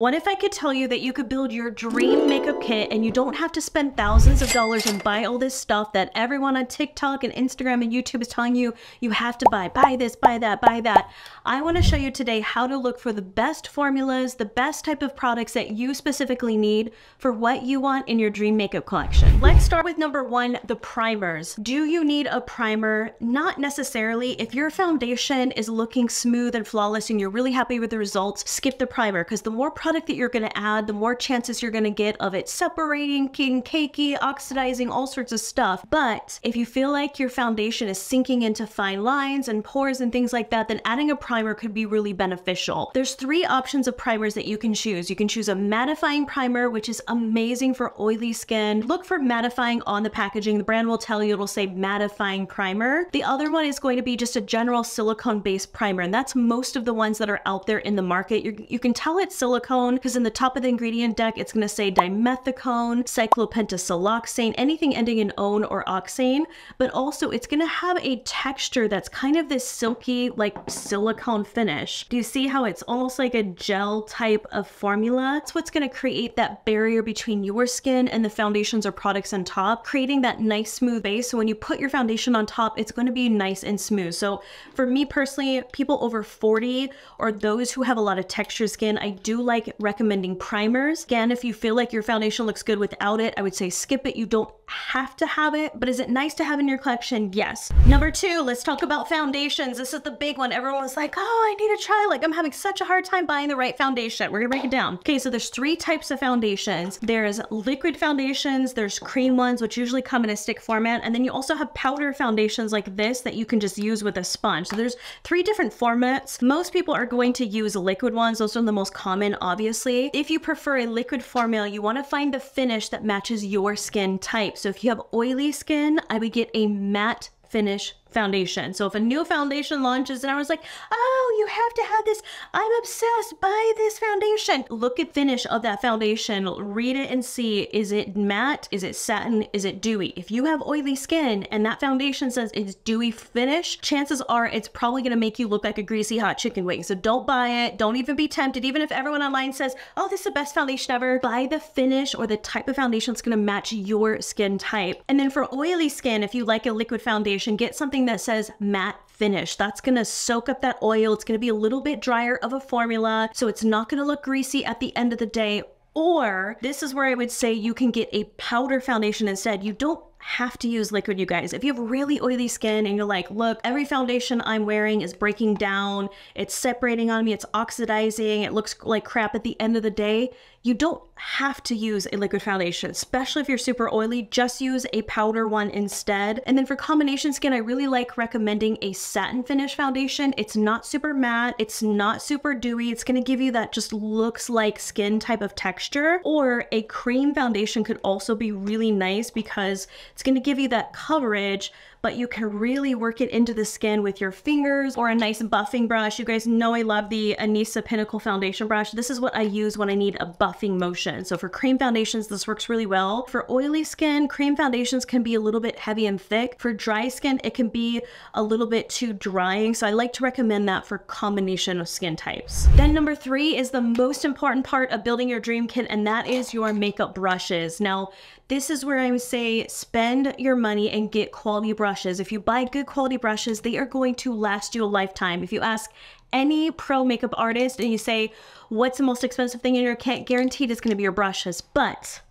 What if I could tell you that you could build your dream makeup kit and you don't have to spend thousands of dollars and buy all this stuff that everyone on TikTok and Instagram and YouTube is telling you you have to buy? Buy this, buy that, buy that. I want to show you today how to look for the best formulas, the best type of products that you specifically need for what you want in your dream makeup collection. Let's start with number one, the primers. Do you need a primer? Not necessarily. If your foundation is looking smooth and flawless and you're really happy with the results, skip the primer, because the more product that you're going to add, the more chances you're going to get of it separating, getting cakey, oxidizing, all sorts of stuff. But if you feel like your foundation is sinking into fine lines and pores and things like that, then adding a primer could be really beneficial. There's three options of primers that you can choose. You can choose a mattifying primer, which is amazing for oily skin. Look for mattifying on the packaging. The brand will tell you, it'll say mattifying primer. The other one is going to be just a general silicone-based primer, and that's most of the ones that are out there in the market. You can tell it's silicone because in the top of the ingredient deck, it's going to say dimethicone, cyclopentasiloxane, anything ending in -one or oxane, but also it's going to have a texture that's kind of this silky, like silicone finish. Do you see how it's almost like a gel type of formula? That's what's going to create that barrier between your skin and the foundations or products on top, creating that nice smooth base. So when you put your foundation on top, it's going to be nice and smooth. So for me personally, people over 40 or those who have a lot of texture skin, I do like recommending primers. Again, if you feel like your foundation looks good without it, I would say skip it. You don't have to have it, but is it nice to have in your collection? Yes. Number two, let's talk about foundations. This is the big one. Everyone was like, oh, I need to try, like I'm having such a hard time buying the right foundation. We're gonna break it down. Okay, so there's three types of foundations. There's liquid foundations, there's cream ones, which usually come in a stick format, and then you also have powder foundations like this that you can just use with a sponge. So there's three different formats. Most people are going to use liquid ones. Those are the most common, obviously. If you prefer a liquid formula, you want to find the finish that matches your skin type. So if you have oily skin, I would get a matte finish foundation. So if a new foundation launches and I was like, oh, you have to have this, I'm obsessed, buy this foundation. Look at finish of that foundation, read it and see, is it matte? Is it satin? Is it dewy? If you have oily skin and that foundation says it's dewy finish, chances are it's probably going to make you look like a greasy hot chicken wing. So don't buy it. Don't even be tempted. Even if everyone online says, oh, this is the best foundation ever, buy the finish or the type of foundation that's going to match your skin type. And then for oily skin, if you like a liquid foundation, get something that says matte finish. That's going to soak up that oil. It's going to be a little bit drier of a formula, so it's not going to look greasy at the end of the day. Or this is where I would say you can get a powder foundation instead. You don't have to use liquid, you guys. If you have really oily skin and you're like, look, every foundation I'm wearing is breaking down, it's separating on me, it's oxidizing, it looks like crap at the end of the day, you don't have to use a liquid foundation, especially if you're super oily. Just use a powder one instead. And then for combination skin, I really like recommending a satin finish foundation. It's not super matte, it's not super dewy, it's gonna give you that just looks like skin type of texture. Or a cream foundation could also be really nice because it's gonna give you that coverage, but you can really work it into the skin with your fingers or a nice buffing brush. You guys know I love the Anissa Pinnacle foundation brush. This is what I use when I need a buffing motion. So for cream foundations, this works really well. For oily skin, cream foundations can be a little bit heavy and thick. For dry skin, it can be a little bit too drying. So I like to recommend that for combination of skin types. Then number three is the most important part of building your dream kit, and that is your makeup brushes. Now, this is where I would say spend your money and get quality brushes. If you buy good quality brushes, they are going to last you a lifetime. If you ask any pro makeup artist and you say, what's the most expensive thing in your kit? Guaranteed it's going to be your brushes. But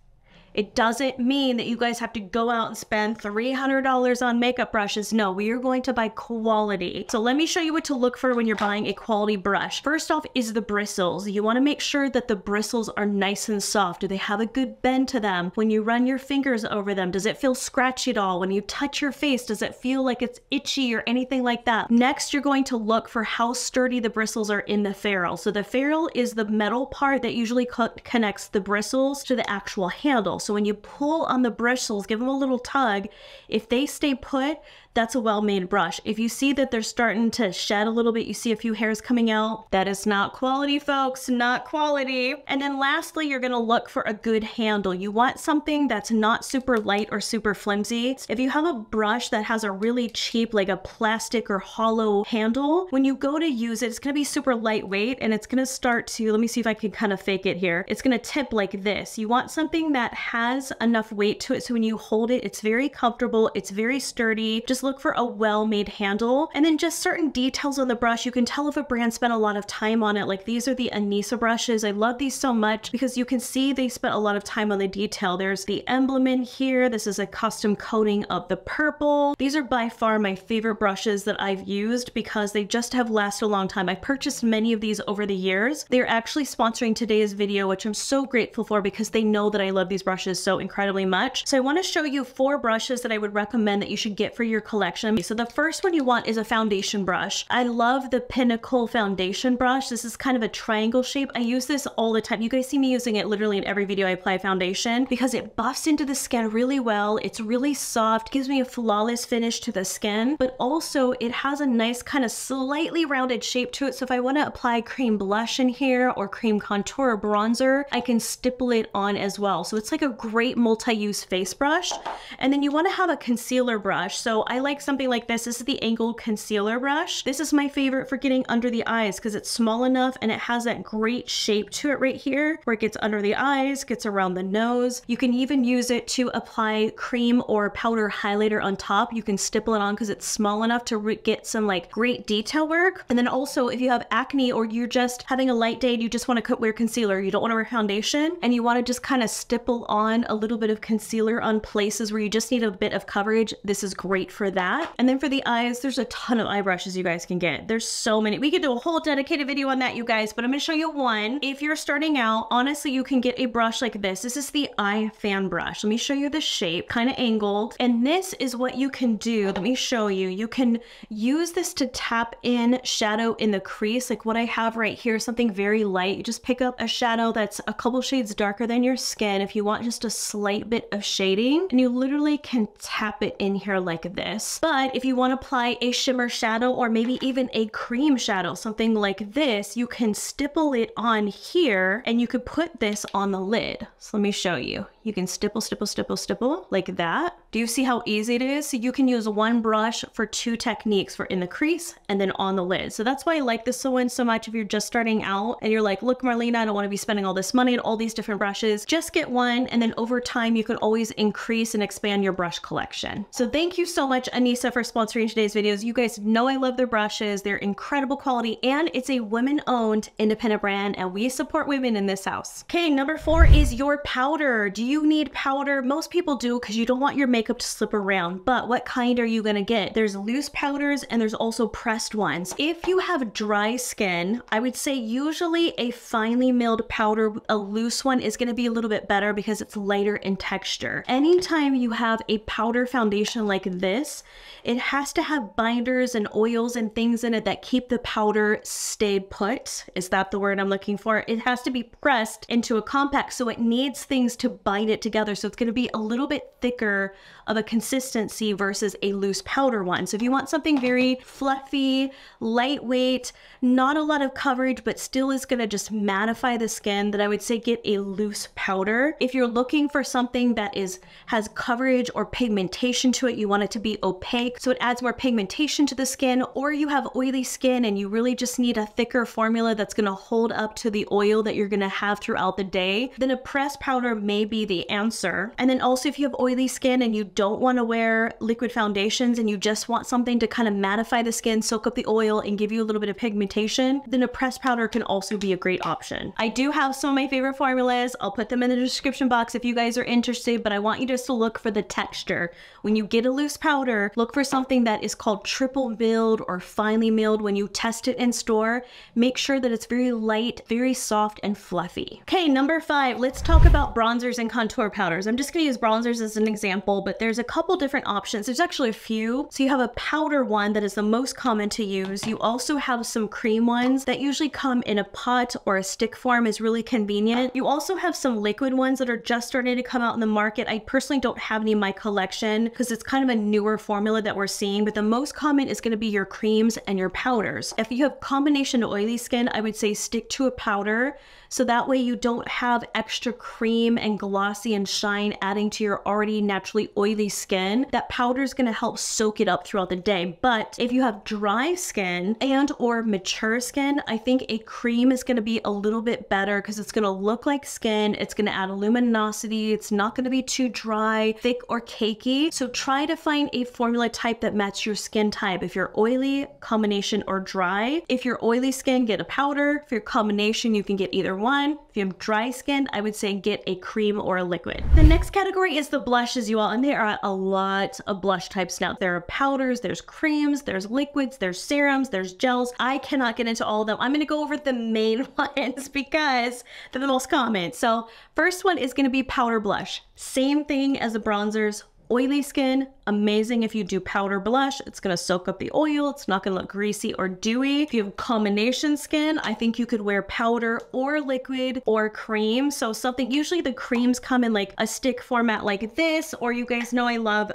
it doesn't mean that you guys have to go out and spend $300 on makeup brushes. No, we are going to buy quality. So let me show you what to look for when you're buying a quality brush. First off is the bristles. You want to make sure that the bristles are nice and soft. Do they have a good bend to them? When you run your fingers over them, does it feel scratchy at all? When you touch your face, does it feel like it's itchy or anything like that? Next, you're going to look for how sturdy the bristles are in the ferrule. So the ferrule is the metal part that usually connects the bristles to the actual handle. So when you pull on the bristles, give them a little tug. If they stay put, that's a well-made brush. If you see that they're starting to shed a little bit, you see a few hairs coming out, that is not quality, folks, not quality. And then lastly, you're gonna look for a good handle. You want something that's not super light or super flimsy. If you have a brush that has a really cheap, like a plastic or hollow handle, when you go to use it, it's gonna be super lightweight and it's gonna start to, let me see if I can kind of fake it here. It's gonna tip like this. You want something that has enough weight to it so when you hold it, it's very comfortable, it's very sturdy. Just look for a well-made handle. And then just certain details on the brush, you can tell if a brand spent a lot of time on it. Like these are the Anissa brushes. I love these so much because you can see they spent a lot of time on the detail. There's the emblem in here. This is a custom coating of the purple. These are by far my favorite brushes that I've used because they just have lasted a long time. I've purchased many of these over the years. They're actually sponsoring today's video, which I'm so grateful for because they know that I love these brushes so incredibly much. So I want to show you 4 brushes that I would recommend that you should get for your collection. So the first one you want is a foundation brush. I love the Pinnacle foundation brush. This is kind of a triangle shape. I use this all the time. You guys see me using it literally in every video I apply foundation because it buffs into the skin really well. It's really soft, gives me a flawless finish to the skin, but also it has a nice kind of slightly rounded shape to it. So if I want to apply cream blush in here or cream contour or bronzer, I can stipple it on as well. So it's like a great multi-use face brush. And then you want to have a concealer brush. So I like something like this. This is the angled concealer brush. This is my favorite for getting under the eyes because it's small enough and it has that great shape to it right here where it gets under the eyes, gets around the nose. You can even use it to apply cream or powder highlighter on top. You can stipple it on because it's small enough to get some like great detail work. And then also if you have acne or you're just having a light day and you just want to wear concealer, you don't want to wear foundation and you want to just kind of stipple on a little bit of concealer on places where you just need a bit of coverage, this is great for that. And then for the eyes, there's a ton of eye brushes you guys can get. There's so many. We could do a whole dedicated video on that, you guys, but I'm going to show you one. If you're starting out, honestly, you can get a brush like this. This is the eye fan brush. Let me show you the shape, kind of angled. And this is what you can do. Let me show you. You can use this to tap in shadow in the crease. Like what I have right here, something very light. You just pick up a shadow that's a couple shades darker than your skin if you want just a slight bit of shading, and you literally can tap it in here like this. But if you want to apply a shimmer shadow or maybe even a cream shadow, something like this, you can stipple it on here and you could put this on the lid. So let me show you. You can stipple, stipple, stipple, stipple like that. Do you see how easy it is? So you can use one brush for 2 techniques, for in the crease and then on the lid. So that's why I like this one so much. If you're just starting out and you're like, look, Marlena, I don't want to be spending all this money on all these different brushes, just get one. And then over time, you can always increase and expand your brush collection. So thank you so much, Anissa, for sponsoring today's videos. You guys know I love their brushes. They're incredible quality and it's a women-owned independent brand and we support women in this house. Okay, number 4 is your powder. Do you need powder? Most people do because you don't want your makeup to slip around, but what kind are you gonna get? There's loose powders and there's also pressed ones. If you have dry skin, I would say usually a finely milled powder, a loose one is gonna be a little bit better because it's lighter in texture. Anytime you have a powder foundation like this, it has to have binders and oils and things in it that keep the powder stay put. Is that the word I'm looking for? It has to be pressed into a compact, so it needs things to bind it together. So it's going to be a little bit thicker of a consistency versus a loose powder one. So if you want something very fluffy, lightweight, not a lot of coverage, but still is going to just mattify the skin, then I would say get a loose powder. If you're looking for something that has coverage or pigmentation to it, you want it to be opaque, so it adds more pigmentation to the skin, or you have oily skin and you really just need a thicker formula that's going to hold up to the oil that you're going to have throughout the day, then a pressed powder may be the answer. And then also if you have oily skin and you don't want to wear liquid foundations and you just want something to kind of mattify the skin, soak up the oil and give you a little bit of pigmentation, then a pressed powder can also be a great option. I do have some of my favorite formulas. I'll put them in the description box if you guys are interested, but I want you just to look for the texture. When you get a loose powder, look for something that is called triple milled or finely milled. When you test it in store, make sure that it's very light, very soft and fluffy. Okay, number 5, let's talk about bronzers and contour powders. I'm just gonna use bronzers as an example, but there's a couple different options. There's actually a few. So you have a powder one that is the most common to use. You also have some cream ones that usually come in a pot or a stick form, is really convenient. You also have some liquid ones that are just starting to come out in the market. I personally don't have any in my collection because it's kind of a newer formula that we're seeing, but the most common is going to be your creams and your powders. If you have combination oily skin, I would say stick to a powder, so that way you don't have extra cream and glossy and shine adding to your already naturally oily skin. That powder is going to help soak it up throughout the day. But if you have dry skin and or mature skin, I think a cream is going to be a little bit better because it's going to look like skin. It's going to add luminosity. It's not going to be too dry, thick, or cakey. So try to find a formula type that matches your skin type. If you're oily, combination, or dry. If you're oily skin, get a powder. If you're combination, you can get either one. If you have dry skin, I would say get a cream or a liquid. The next category is the blushes, you all, and there are a lot of blush types now. There are powders, there's creams, there's liquids, there's serums, there's gels. I cannot get into all of them. I'm going to go over the main ones because they're the most common. So first one is going to be powder blush. Same thing as the bronzers. Oily skin, amazing if you do powder blush. It's gonna soak up the oil. It's not gonna look greasy or dewy. If you have combination skin, I think you could wear powder or liquid or cream. So something, usually the creams come in like a stick format like this, or you guys know I love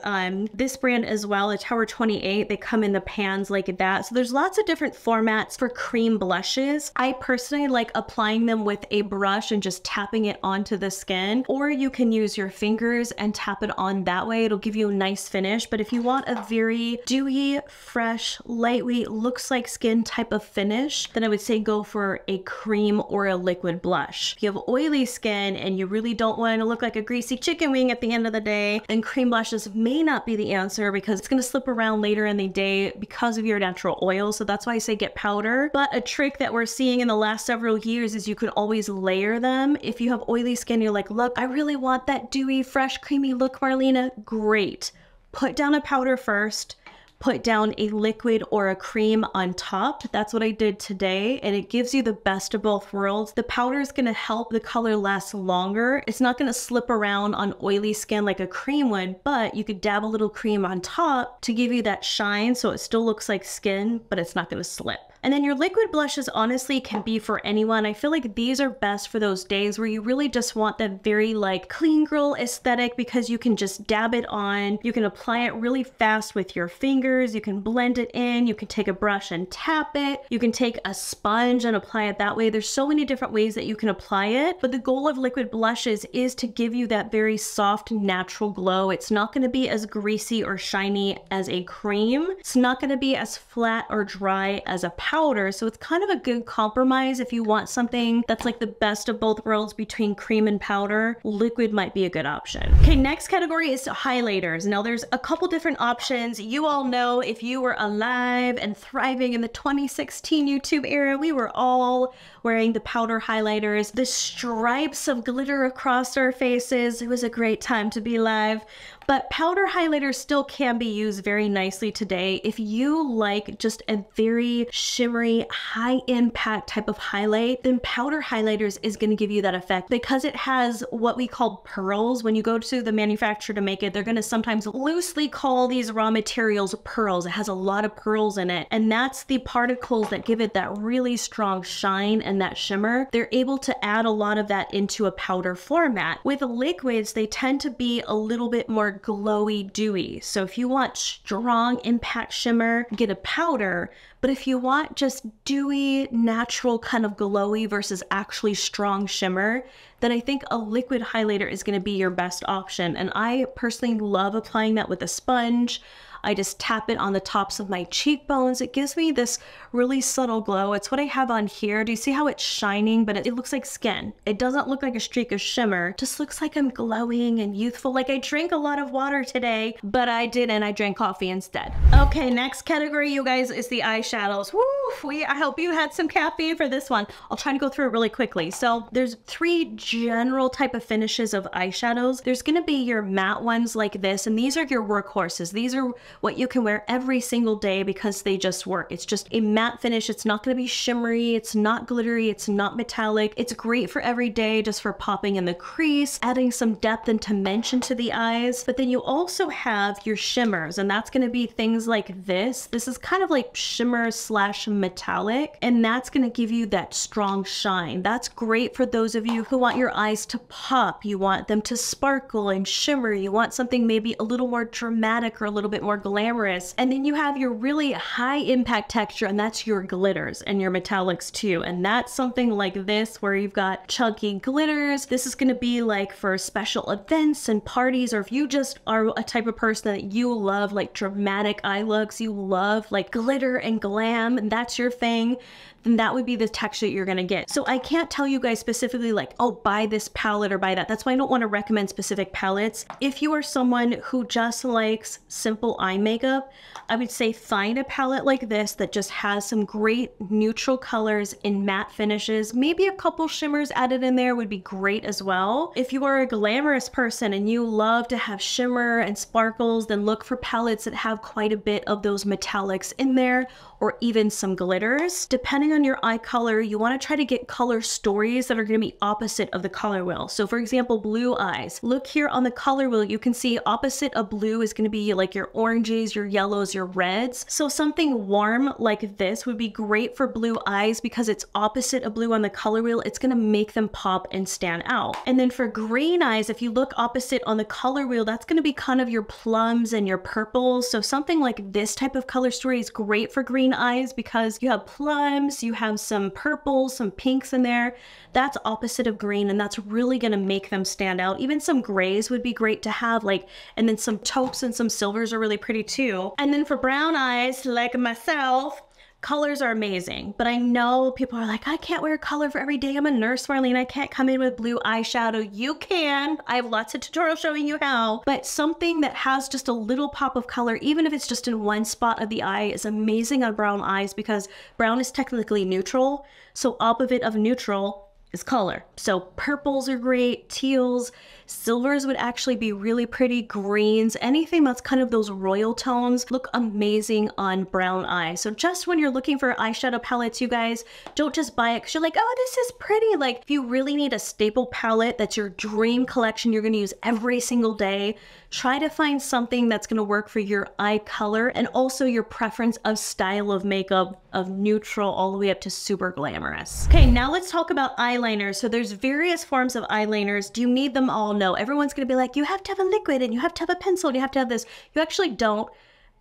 this brand as well, a Tower 28. They come in the pans like that. So there's lots of different formats for cream blushes. I personally like applying them with a brush and just tapping it onto the skin, or you can use your fingers and tap it on that way. It'll give you a nice finish. But if you want a very dewy, fresh, lightweight, looks like skin type of finish, then I would say go for a cream or a liquid blush. If you have oily skin and you really don't want to look like a greasy chicken wing at the end of the day, then cream blushes may not be the answer because it's going to slip around later in the day because of your natural oil. So that's why I say get powder. But a trick that we're seeing in the last several years is you could always layer them. If you have oily skin, you're like, look, I really want that dewy, fresh, creamy look, Marlena. Great. Put down a powder first, put down a liquid or a cream on top. That's what I did today, and it gives you the best of both worlds. The powder is going to help the color last longer. It's not going to slip around on oily skin like a cream would, but you could dab a little cream on top to give you that shine so it still looks like skin, but it's not going to slip. And then your liquid blushes honestly can be for anyone. I feel like these are best for those days where you really just want that very like clean girl aesthetic because you can just dab it on. You can apply it really fast with your fingers. You can blend it in. You can take a brush and tap it. You can take a sponge and apply it that way. There's so many different ways that you can apply it. But the goal of liquid blushes is to give you that very soft, natural glow. It's not going to be as greasy or shiny as a cream. It's not going to be as flat or dry as a powder, so it's kind of a good compromise. If you want something that's like the best of both worlds between cream and powder, liquid might be a good option. Okay, next category is highlighters. Now there's a couple different options. You all know if you were alive and thriving in the 2016 YouTube era, we were all wearing the powder highlighters, the stripes of glitter across our faces. It was a great time to be alive. But powder highlighters still can be used very nicely today. If you like just a very shimmery, high impact type of highlight, then powder highlighters is going to give you that effect because it has what we call pearls. When you go to the manufacturer to make it, they're going to sometimes loosely call these raw materials pearls. It has a lot of pearls in it, and that's the particles that give it that really strong shine and that shimmer. They're able to add a lot of that into a powder format. With liquids, they tend to be a little bit more glowy, dewy. So if you want strong impact shimmer, get a powder. But if you want just dewy, natural kind of glowy versus actually strong shimmer, then I think a liquid highlighter is going to be your best option. And I personally love applying that with a sponge. I just tap it on the tops of my cheekbones. It gives me this really subtle glow. It's what I have on here. Do you see how it's shining? But it looks like skin. It doesn't look like a streak of shimmer. It just looks like I'm glowing and youthful. Like I drank a lot of water today, but I didn't. I drank coffee instead. Okay, next category, you guys, is the eyeshadows. Woo! I hope you had some caffeine for this one. I'll try to go through it really quickly. So there's 3 general type of finishes of eyeshadows. There's going to be your matte ones like this, and these are your workhorses. These are what you can wear every single day because they just work. It's just a matte finish. It's not going to be shimmery. It's not glittery. It's not metallic. It's great for every day, just for popping in the crease, adding some depth and dimension to the eyes. But then you also have your shimmers, and that's going to be things like this. This is kind of like shimmer slash metallic, and that's going to give you that strong shine. That's great for those of you who want your eyes to pop. You want them to sparkle and shimmer. You want something maybe a little more dramatic or a little bit more glamorous. And then you have your really high impact texture, and that's your glitters and your metallics too. And that's something like this, where you've got chunky glitters. This is going to be like for special events and parties, or if you just are a type of person that you love like dramatic eye looks, you love like glitter and glam, and that's your thing, then that would be the texture that you're gonna get. So I can't tell you guys specifically like, oh, buy this palette or buy that. That's why I don't want to recommend specific palettes. If you are someone who just likes simple eye makeup, I would say find a palette like this that just has some great neutral colors in matte finishes. Maybe a couple shimmers added in there would be great as well. If you are a glamorous person and you love to have shimmer and sparkles, then look for palettes that have quite a bit of those metallics in there, or even some glitters. Depending on your eye color, you want to try to get color stories that are going to be opposite of the color wheel. So for example, blue eyes. Look here on the color wheel, you can see opposite of blue is going to be like your oranges, your yellows, your reds. So something warm like this would be great for blue eyes because it's opposite of blue on the color wheel. It's going to make them pop and stand out. And then for green eyes, if you look opposite on the color wheel, that's going to be kind of your plums and your purples. So something like this type of color story is great for green eyes because you have plums, you have some purples, some pinks in there. That's opposite of green, and that's really going to make them stand out. Even some grays would be great to have, like, and then some taupes and some silvers are really pretty too. And then for brown eyes, like myself, colors are amazing, but I know people are like, I can't wear color for every day. I'm a nurse, Marlena. I can't come in with blue eyeshadow. You can. I have lots of tutorials showing you how, but something that has just a little pop of color, even if it's just in one spot of the eye, is amazing on brown eyes because brown is technically neutral. So opposite of neutral is color. So purples are great, teals, silvers would actually be really pretty, greens, anything that's kind of those royal tones look amazing on brown eyes. So just when you're looking for eyeshadow palettes, you guys, don't just buy it because you're like, oh, this is pretty. Like if you really need a staple palette that's your dream collection you're going to use every single day, try to find something that's going to work for your eye color and also your preference of style of makeup, of neutral all the way up to super glamorous. Okay, now let's talk about eyeliners. So there's various forms of eyeliners. Do you need them all? No. Everyone's going to be like, you have to have a liquid and you have to have a pencil and you have to have this. You actually don't.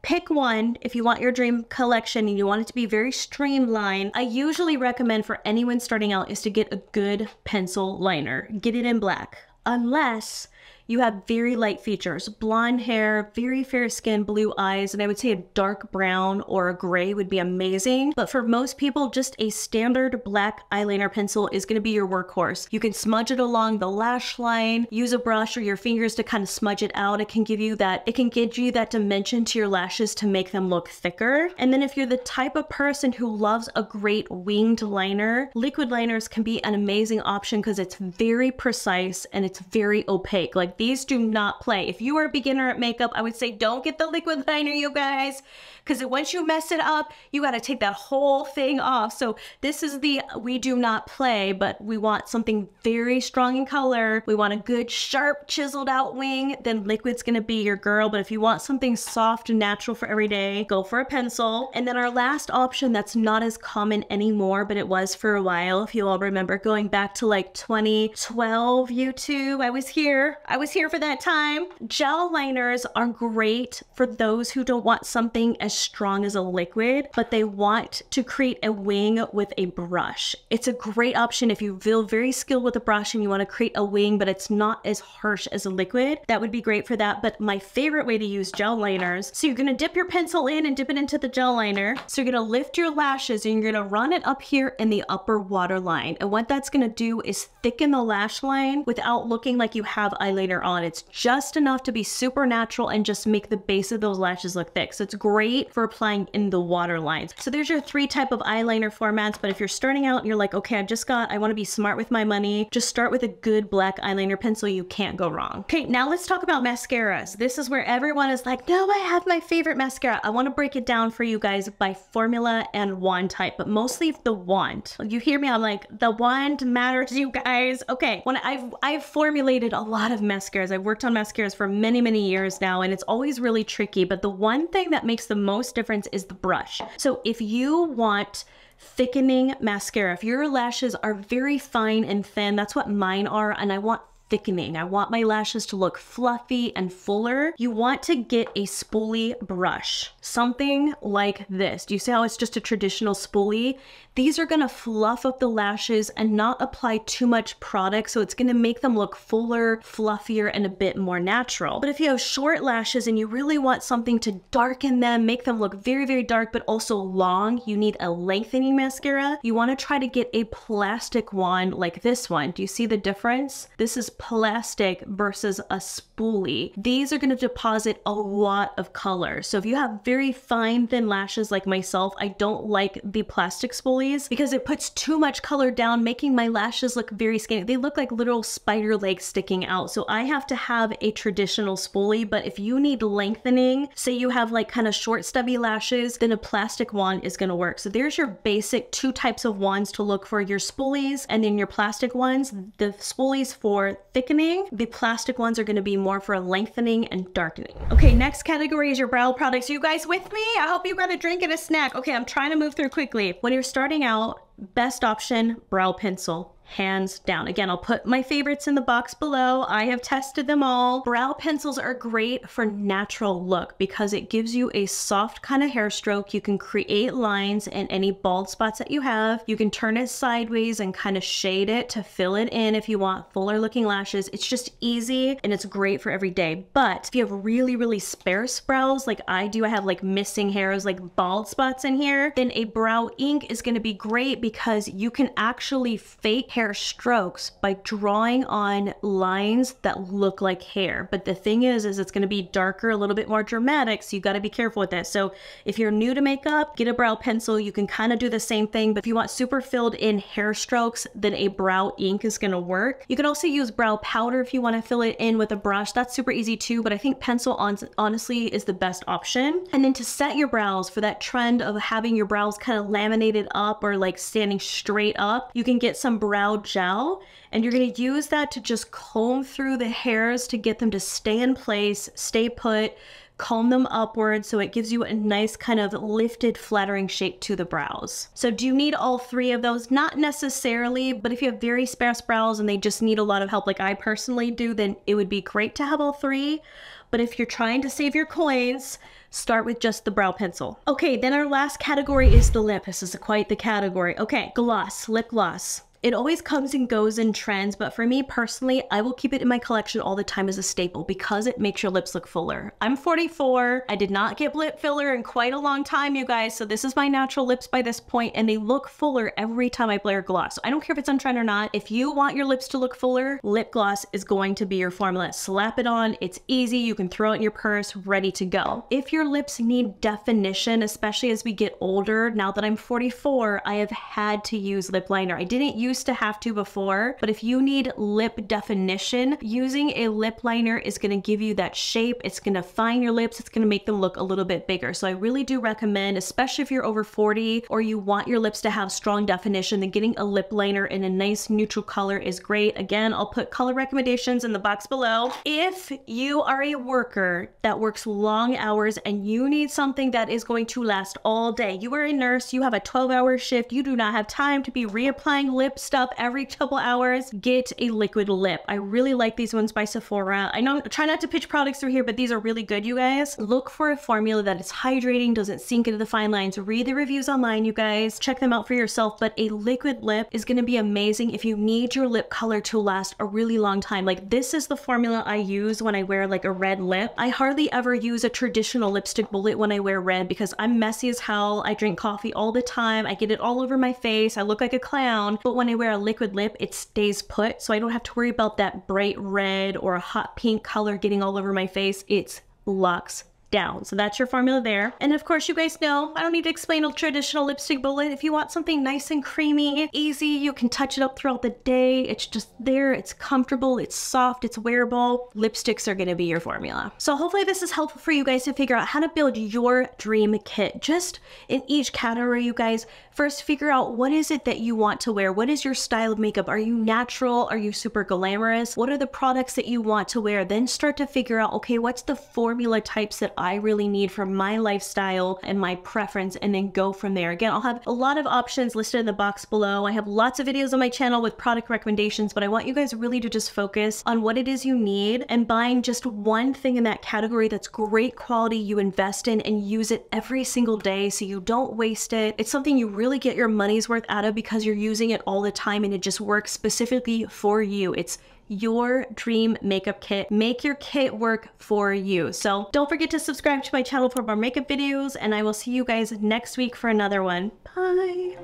Pick one if you want your dream collection and you want it to be very streamlined. I usually recommend for anyone starting out is to get a good pencil liner. Get it in black. Unless you have very light features, blonde hair, very fair skin, blue eyes, and I would say a dark brown or a gray would be amazing. But for most people, just a standard black eyeliner pencil is going to be your workhorse. You can smudge it along the lash line, use a brush or your fingers to kind of smudge it out. It can give you that dimension to your lashes to make them look thicker. And then if you're the type of person who loves a great winged liner, liquid liners can be an amazing option because it's very precise and it's very opaque. Like these do not play. If you are a beginner at makeup, I would say don't get the liquid liner, you guys, because once you mess it up, you got to take that whole thing off. So this is the we do not play, but we want something very strong in color. We want a good, sharp, chiseled out wing. Then liquid's going to be your girl. But if you want something soft and natural for every day, go for a pencil. And then our last option that's not as common anymore, but it was for a while. If you all remember going back to like 2012 YouTube, I was here for that time. Gel liners are great for those who don't want something as strong as a liquid, but they want to create a wing with a brush. It's a great option if you feel very skilled with a brush and you want to create a wing, but it's not as harsh as a liquid. That would be great for that. But my favorite way to use gel liners, so you're going to dip your pencil in and dip it into the gel liner. So you're going to lift your lashes and you're going to run it up here in the upper waterline. And what that's going to do is thicken the lash line without looking like you have eyeliner eyeliner on. It's just enough to be super natural and just make the base of those lashes look thick. So it's great for applying in the waterlines. So there's your 3 type of eyeliner formats, but if you're starting out and you're like, okay, I want to be smart with my money, just start with a good black eyeliner pencil. You can't go wrong. Okay, now let's talk about mascaras. This is where everyone is like, no, I have my favorite mascara. I want to break it down for you guys by formula and wand type, but mostly the wand. You hear me? I'm like, the wand matters, you guys. Okay, when I've formulated a lot of mascaras. I've worked on mascaras for many, many years now, and it's always really tricky, but the one thing that makes the most difference is the brush. So if you want thickening mascara, if your lashes are very fine and thin, that's what mine are, and I want thickening. I want my lashes to look fluffy and fuller. You want to get a spoolie brush, something like this. Do you see how it's just a traditional spoolie? These are gonna fluff up the lashes and not apply too much product, so it's gonna make them look fuller, fluffier, and a bit more natural. But if you have short lashes and you really want something to darken them, make them look very, very dark, but also long, you need a lengthening mascara. You wanna try to get a plastic wand like this one. Do you see the difference? This is plastic versus a spoolie. These are gonna deposit a lot of color. So if you have very fine, thin lashes like myself, I don't like the plastic spoolie because it puts too much color down, making my lashes look very skinny. They look like little spider legs sticking out. So I have to have a traditional spoolie, but if you need lengthening, say you have like kind of short stubby lashes, then a plastic wand is gonna work. So there's your basic 2 types of wands to look for: your spoolies and then your plastic ones. The spoolies for thickening, the plastic ones are gonna be more for lengthening and darkening. Okay, next category is your brow products. You guys with me? I hope you got a drink and a snack. Okay, I'm trying to move through quickly. When you're starting out, best option, brow pencil. Hands down. Again, I'll put my favorites in the box below. I have tested them all. Brow pencils are great for natural look because it gives you a soft kind of hair stroke. You can create lines in any bald spots that you have. You can turn it sideways and kind of shade it to fill it in if you want fuller looking lashes. It's just easy and it's great for every day. But if you have really, really sparse brows like I do, I have like missing hairs, like bald spots in here, then a brow ink is going to be great because you can actually fake hair strokes by drawing on lines that look like hair. But the thing is it's going to be darker, a little bit more dramatic, so you got to be careful with this. So if you're new to makeup, get a brow pencil. You can kind of do the same thing, but if you want super filled in hair strokes, then a brow ink is going to work. You can also use brow powder if you want to fill it in with a brush. That's super easy too, but I think pencil honestly is the best option. And then to set your brows, for that trend of having your brows kind of laminated up or like standing straight up, you can get some brow gel, and you're going to use that to just comb through the hairs to get them to stay in place, stay put, comb them upwards, so it gives you a nice kind of lifted, flattering shape to the brows. So do you need all 3 of those? Not necessarily, but if you have very sparse brows and they just need a lot of help like I personally do, then it would be great to have all 3. But if you're trying to save your coins, start with just the brow pencil. Okay, then our last category is the lip. This is quite the category. Okay, gloss, lip gloss. It always comes and goes in trends, but for me personally, I will keep it in my collection all the time as a staple because it makes your lips look fuller. I'm 44. I did not get lip filler in quite a long time, you guys, so this is my natural lips by this point, and they look fuller every time I wear gloss. So I don't care if it's on trend or not. If you want your lips to look fuller, lip gloss is going to be your formula. Slap it on. It's easy. You can throw it in your purse, ready to go. If your lips need definition, especially as we get older, now that I'm 44, I have had to use lip liner. I didn't used to have to before, but if you need lip definition, using a lip liner is going to give you that shape. It's going to fine your lips. It's going to make them look a little bit bigger. So I really do recommend, especially if you're over 40 or you want your lips to have strong definition, then getting a lip liner in a nice neutral color is great. Again, I'll put color recommendations in the box below. If you are a worker that works long hours and you need something that is going to last all day, you are a nurse, you have a 12-hour shift, you do not have time to be reapplying lip stuff every couple hours, get a liquid lip. I really like these ones by Sephora. I know, try not to pitch products through here, but these are really good, you guys. Look for a formula that is hydrating, doesn't sink into the fine lines. Read the reviews online, you guys. Check them out for yourself, but a liquid lip is going to be amazing if you need your lip color to last a really long time. Like, this is the formula I use when I wear like a red lip. I hardly ever use a traditional lipstick bullet when I wear red because I'm messy as hell. I drink coffee all the time. I get it all over my face. I look like a clown. But when I wear a liquid lip, it stays put, so I don't have to worry about that bright red or a hot pink color getting all over my face. It's locks down. So that's your formula there. And of course, you guys know, I don't need to explain a traditional lipstick bullet. If you want something nice and creamy, easy, you can touch it up throughout the day. It's just there, it's comfortable, it's soft, it's wearable. Lipsticks are gonna be your formula. So hopefully this is helpful for you guys to figure out how to build your dream kit. Just in each category, you guys, first figure out what is it that you want to wear? What is your style of makeup? Are you natural? Are you super glamorous? What are the products that you want to wear? Then start to figure out, okay, what's the formula types that I really need for my lifestyle and my preference, and then go from there. Again, I'll have a lot of options listed in the box below. I have lots of videos on my channel with product recommendations, but I want you guys really to just focus on what it is you need and buying just one thing in that category that's great quality you invest in and use it every single day so you don't waste it. It's something you really get your money's worth out of because you're using it all the time and it just works specifically for you. It's your dream makeup kit. Make your kit work for you. So don't forget to subscribe to my channel for more makeup videos, and I will see you guys next week for another one. Bye.